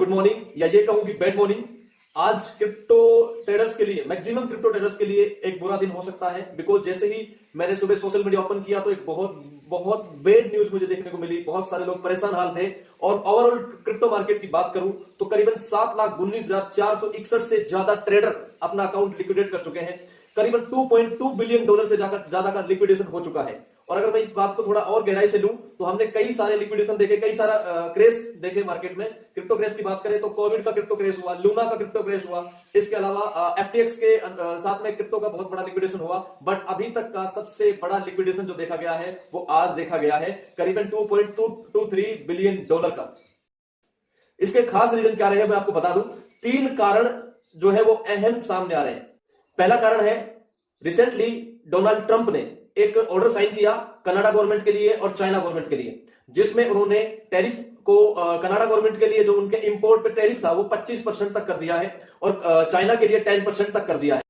Good morning या ये कहूं कि बैड मॉर्निंग। आज क्रिप्टो ट्रेडर्स के लिए, मैक्सिमम क्रिप्टो ट्रेडर्स के लिए एक बुरा दिन हो सकता है। बिकॉज जैसे ही मैंने सुबह सोशल मीडिया ओपन किया तो एक बहुत बहुत बैड न्यूज मुझे देखने को मिली। बहुत सारे लोग परेशान हाल थे। और ओवरऑल क्रिप्टो मार्केट की बात करूं तो करीबन 7,19,461 से ज्यादा ट्रेडर अपना अकाउंट लिक्विडेट कर चुके हैं। करीबन $2.2 बिलियन से ज्यादा का लिक्विडेशन हो चुका है। और अगर मैं इस बात को थोड़ा और गहराई से लूं तो हमने कई सारे लिक्विडेशन देखे, कई सारा क्रेश देखे मार्केट में। क्रिप्टो क्रेश की बात करें तो कोविड का क्रिप्टो क्रेश हुआ, लूना का क्रिप्टो क्रेश हुआ, इसके अलावा FTX के साथ में क्रिप्टो का बहुत बड़ा लिक्विडेशन हुआ। बट अभी तक का सबसे बड़ा लिक्विडेशन जो देखा गया है वो आज देखा गया है, करीबन $2.223 बिलियन का। इसके खास रीजन क्या रहे मैं आपको बता दूं। 3 कारण जो है वो अहम सामने आ रहे हैं। पहला कारण है, रिसेंटली डोनाल्ड ट्रंप ने एक ऑर्डर साइन किया कनाडा गवर्नमेंट के लिए और चाइना गवर्नमेंट के लिए, जिसमें उन्होंने टैरिफ को कनाडा गवर्नमेंट के लिए जो उनके इंपोर्ट पे टैरिफ था वो 25% तक कर दिया है और चाइना के लिए 10% तक कर दिया है,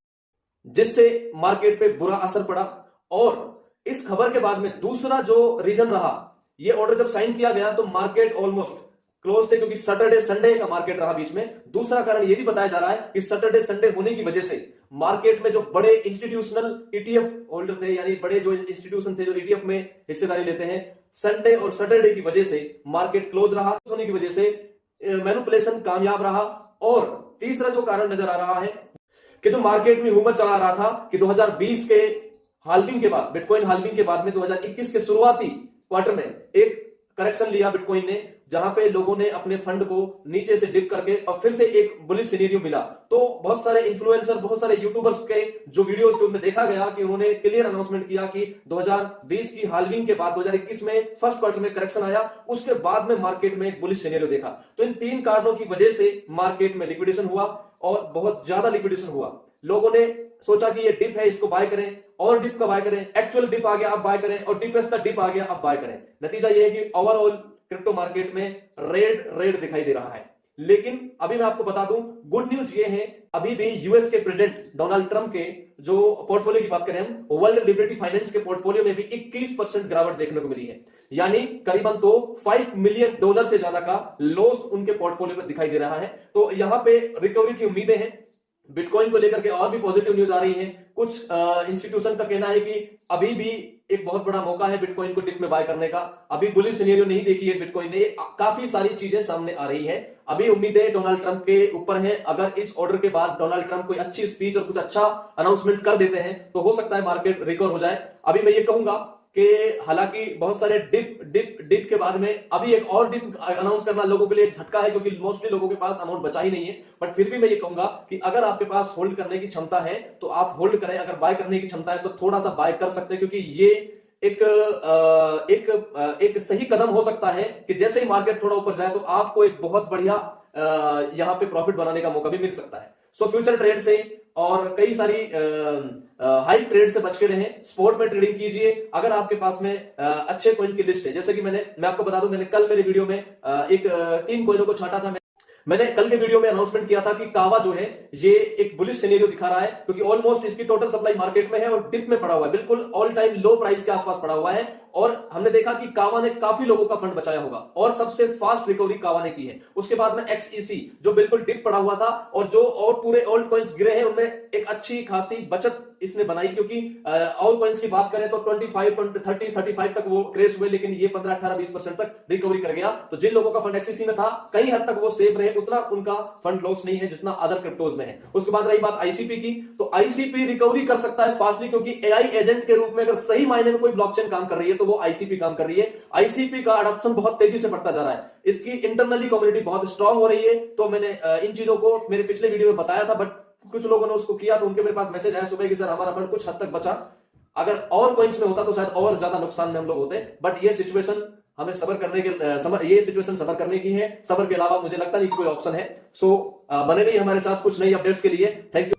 जिससे मार्केट पे बुरा असर पड़ा। और इस खबर के बाद में दूसरा जो रीजन रहा, ये ऑर्डर जब साइन किया गया तो मार्केट ऑलमोस्ट क्लोज थे, क्योंकि सैटरडे संडे का मार्केट रहा बीच में। दूसरा कारण यह भी बताया जा रहा है कि सैटरडे संडे होने की वजह से मार्केट में जो बड़े इंस्टीट्यूशनल ETF होल्डर थे, यानी बड़े जो इंस्टीट्यूशन थे जो ETF में हिस्सेदारी लेते हैं, संडे और सैटरडे की वजह से मार्केट क्लोज रहा, होने की वजह से मैनिपुलेशन कामयाब रहा। और तीसरा जो कारण नजर आ रहा है कि जो मार्केट में रूमर चला रहा था कि 2020 के हाल्विंग के बाद, बिटकॉइन हाल्विंग के बाद में 2021 के शुरुआती क्वार्टर में एक करेक्शन लिया बिटकॉइन ने, जहां पे लोगों ने अपने फंड को नीचे से डिप करके और फिर से एक बुलिश सिनेरियो मिला। तो बहुत सारे इन्फ्लुएंसर, बहुत सारे यूट्यूबर्स के जो वीडियोस थे उनमें देखा गया कि उन्होंने क्लियर अनाउंसमेंट किया कि 2020 की हाल्विंग के बाद 2021 में फर्स्ट क्वार्टर में करेक्शन आया, उसके बाद में मार्केट में एक बुलिश सिनेरियो देखा। तो इन 3 कारणों की वजह से मार्केट में लिक्विडेशन हुआ और बहुत ज्यादा लिक्विडेशन हुआ। लोगों ने सोचा कि ये डिप है, इसको बाय करें, और डिप का बाय करें, एक्चुअल डिप आ गया अब बाय करें, और डीपेस्ट डिप आ गया अब बाय करें। नतीजा ये है कि ओवरऑल क्रिप्टो मार्केट में रेड दिखाई दे रहा है। लेकिन अभी मैं आपको बता दूं, गुड न्यूज ये है, अभी भी यूएस के प्रेसिडेंट डोनाल्ड ट्रंप के जो पोर्टफोलियो की बात करें हम, वर्ल्ड लिबर्टी फाइनेंस के पोर्टफोलियो में भी 21% गिरावट देखने को मिली है। यानी करीबन तो $5 मिलियन से ज्यादा का लॉस उनके पोर्टफोलियो पर दिखाई दे रहा है। तो यहां पे रिकवरी की उम्मीदें हैं। बिटकॉइन को लेकर के और भी पॉजिटिव न्यूज आ रही है। कुछ इंस्टीट्यूशन का कहना है कि अभी भी एक बहुत बड़ा मौका है बिटकॉइन को डिप में बाय करने का। अभी बुलिश सिनेरियो नहीं देखी है बिटकॉइन ने, काफी सारी चीजें सामने आ रही है। अभी उम्मीदें डोनाल्ड ट्रंप के ऊपर है। अगर इस ऑर्डर के बाद डोनाल्ड ट्रंप कोई अच्छी स्पीच और कुछ अच्छा अनाउंसमेंट कर देते हैं तो हो सकता है मार्केट रिकवर हो जाए। अभी मैं ये कहूंगा कि हालांकि बहुत सारे डिप के बाद में अभी एक और डिप अनाउंस करना लोगों के लिए एक झटका है, क्योंकि मोस्टली लोगों के पास अमाउंट बचा ही नहीं है। बट फिर भी मैं ये कहूंगा कि अगर आपके पास होल्ड करने की क्षमता है तो आप होल्ड करें, अगर बाय करने की क्षमता है तो थोड़ा सा बाय कर सकते हैं, क्योंकि ये एक सही कदम हो सकता है कि जैसे ही मार्केट थोड़ा ऊपर जाए तो आपको एक बहुत बढ़िया यहां पे प्रॉफिट बनाने का मौका भी मिल सकता है। सो फ्यूचर ट्रेड से और कई सारी हाई ट्रेड से बच के रहें, स्पोर्ट में ट्रेडिंग कीजिए। अगर आपके पास में अच्छे कॉइन की लिस्ट है, जैसे कि मैं आपको बता दूं, मैंने कल मेरे वीडियो में 3 कॉइनों को छांटा था। मैंने कल के वीडियो में अनाउंसमेंट किया था कि कावा जो है ये एक बुलिश सिनेरियो दिखा रहा है, क्योंकि ऑलमोस्ट इसकी टोटल सप्लाई मार्केट में है और डिप में पड़ा हुआ है, बिल्कुल ऑल टाइम लो प्राइस के आसपास पड़ा हुआ है। और हमने देखा कि कावा ने काफी लोगों का फंड बचाया होगा और सबसे फास्ट रिकवरी कावा ने की है। उसके बाद में XEC जो बिल्कुल डिप पड़ा हुआ था और जो और पूरे ओल्ड कॉइन्स गिरे हैं उनमें एक अच्छी खासी बचत इसने बनाई, क्योंकि और कॉइन्स की बात करें तो 35 तक वो क्रेश हुए, लेकिन ये 15, 18, 20% तक रिकवरी कर गया। तो जिन लोगों का फंड XEC में था कई हद तक वो सेफ रहे, उतना उनका फंड लॉस नहीं है जितना अदर क्रिप्टोज में है। उसके बाद रही बात ICP की, तो ICP रिकवरी कर सकता है फास्टली, क्योंकि AI एजेंट के रूप में अगर सही मायने में कोई ब्लॉकचेन काम कर रही है तो वो ICP काम कर रही है। ICP का अडॉप्शन बहुत तेजी से बढ़ता जा रहा है, इसकी इंटरनली कम्युनिटी बहुत स्ट्रांग हो रही है। तो मैंने इन चीजों को मेरे पिछले वीडियो में बताया था, बट कुछ लोगों ने उसको किया तो उनके मेरे पास मैसेज आया सुबह कि सर हमारा फंड कुछ हद तक बचा, अगर और कॉइन्स में होता तो शायद और ज्यादा नुकसान में हम लोग होते। बट ये सिचुएशन हमें सबर करने की है। सबर के अलावा मुझे लगता नहीं कि कोई ऑप्शन है। सो बने रहिए हमारे साथ कुछ नई अपडेट्स के लिए। Thank you.